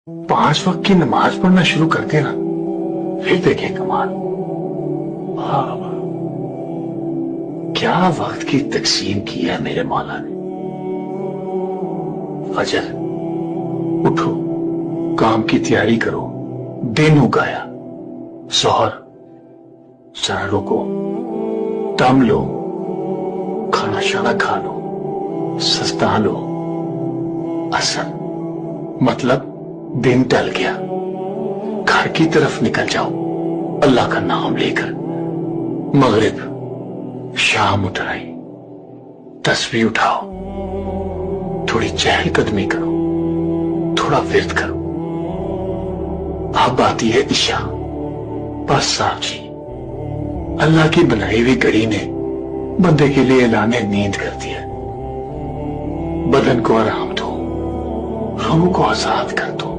5 वक्त की नमाज पढ़ना शुरू कर देना, फिर देखें कमाल। वाह वाह, क्या वक्त की तकसीम की है मेरे मौला ने। फजर उठो, काम की तैयारी करो, दिन उगाया। जोहर जरा रुको, दम लो, खाना शाना खा लो, सस्ता लो। असर मतलब दिन टल गया, घर की तरफ निकल जाओ अल्लाह का नाम लेकर। मगरिब शाम उठ आई, तस्बीह उठाओ, थोड़ी चहलकदमी करो, थोड़ा विर्द करो। अब आती है इशा। बस साहब जी, अल्लाह की बनाई हुई घड़ी ने बंदे के लिए ऐलाने नींद कर दिया। बदन को आराम दो, रूह को आजाद कर दो।